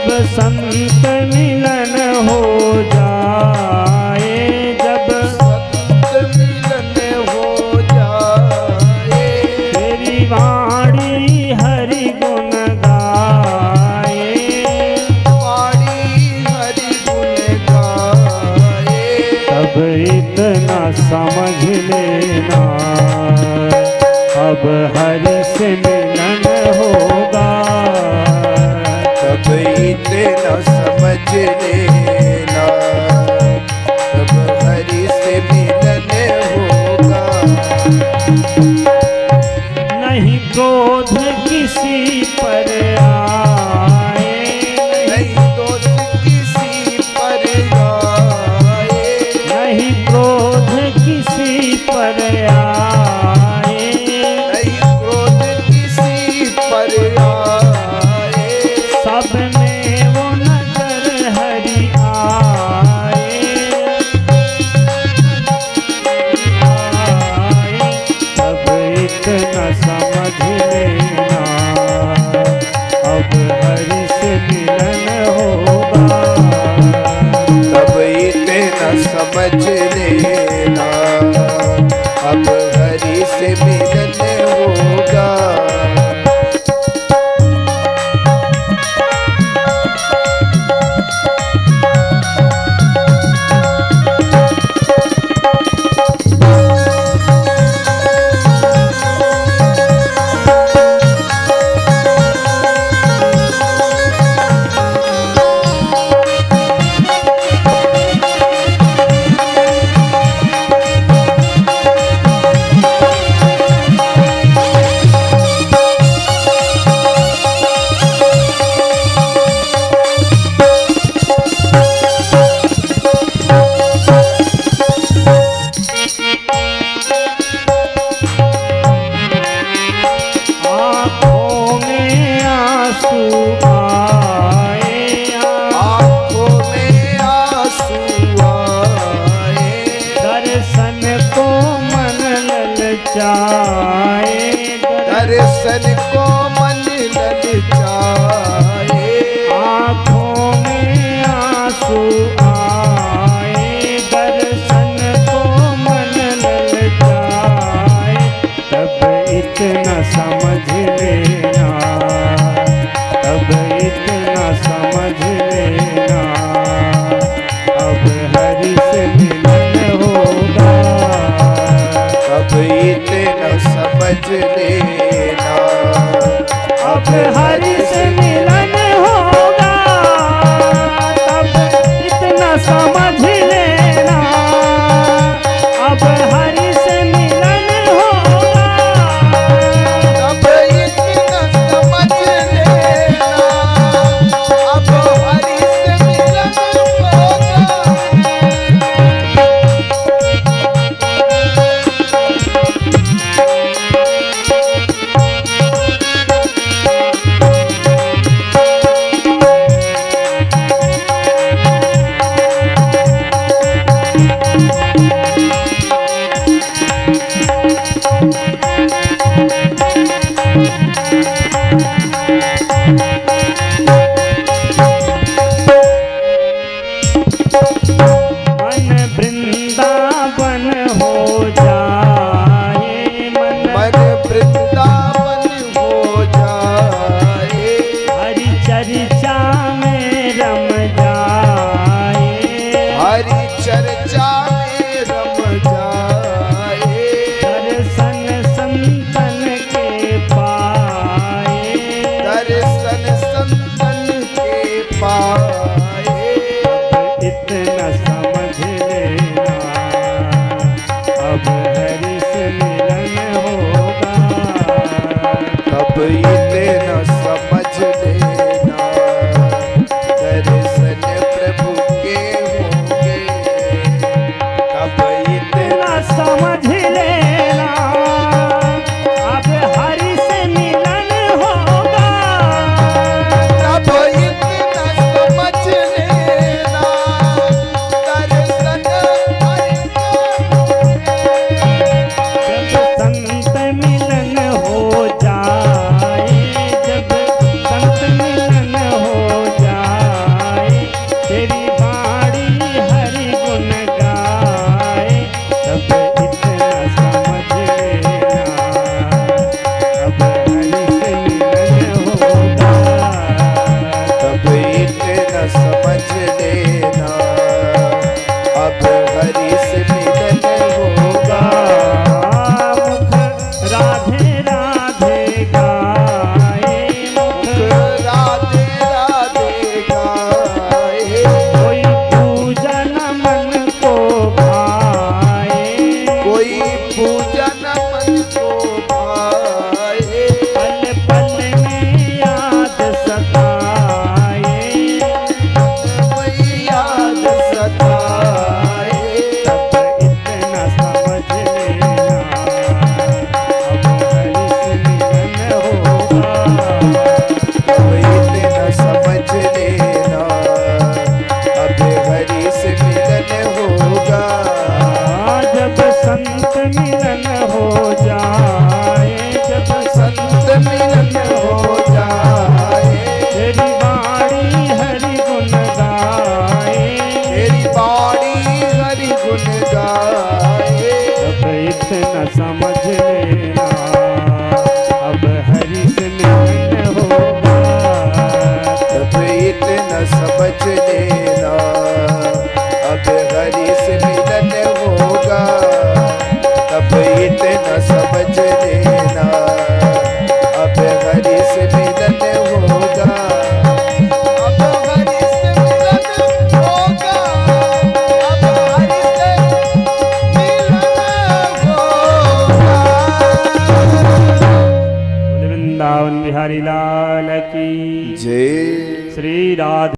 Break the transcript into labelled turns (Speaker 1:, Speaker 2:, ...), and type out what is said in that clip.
Speaker 1: जब संत मिलन हो जाए, जब
Speaker 2: संत मिलन हो जाए,
Speaker 1: तेरी वाणी हरि गुण गाए,
Speaker 2: वाणी हरि गुण गाए,
Speaker 1: तब इतना समझ लेना अब हरि से मिलन होगा।
Speaker 2: तब इतना समझ लेना तब हरि से मिलन होगा।
Speaker 1: नहीं क्रोध किसी पर आए,
Speaker 2: नहीं दोष किसी पर आए,
Speaker 1: नहीं क्रोध किसी पर आए,
Speaker 2: नहीं क्रोध किसी पर आए,
Speaker 1: सब में वो नजर हरि आए, तब इतना समझ लेना अब हरि से मिलन होगा।
Speaker 2: तब इतना समझ लेना अब हरि से मिलन होगा।
Speaker 1: आँखों में आंसू आए,
Speaker 2: आँखों में आंसू आए,
Speaker 1: दर्शन को मन ललचाए,
Speaker 2: दर्शन को मन ललचाए,
Speaker 1: आँखों में आंसू आए, दर्शन को मन ललचाए, तब इतना समझ लेना, तब इतना समझ लेना अब हरि से मिलन होगा।
Speaker 2: अब इतना समझ लेना
Speaker 1: अब हरि से मिलन होगा, तब इतना समझ लेना अब हरि से मिलन होगा।
Speaker 2: तब इतना समझ लेना अब हरि से मिलन होगा।
Speaker 1: मन वृंदावन हो जाए,
Speaker 2: मन वृंदावन हो जाए,
Speaker 1: हरि चर्चा में रम जाए,
Speaker 2: हरि चर्चा में रम जाए,
Speaker 1: दर्शन संतन के पाए,
Speaker 2: दर्शन संतन के पाए,
Speaker 1: इतना समझ लेना अब हरि से मिलन होगा।
Speaker 2: तब इतना समझ लेना दर्शन प्रभु के होंगे। तब इतना
Speaker 1: इतना समझ लेना अब हरि से मिलन होगा।
Speaker 2: समझ लेना, अब हरि से मिलन होगा तब इतना समझ लेना, अब हरि से मिलन होगा, अब हरि से मिलन होगा, अब हरि से मिलन होगा।
Speaker 1: बोले वृंदावन बिहारी लाल की
Speaker 2: जय
Speaker 1: श्री राधे।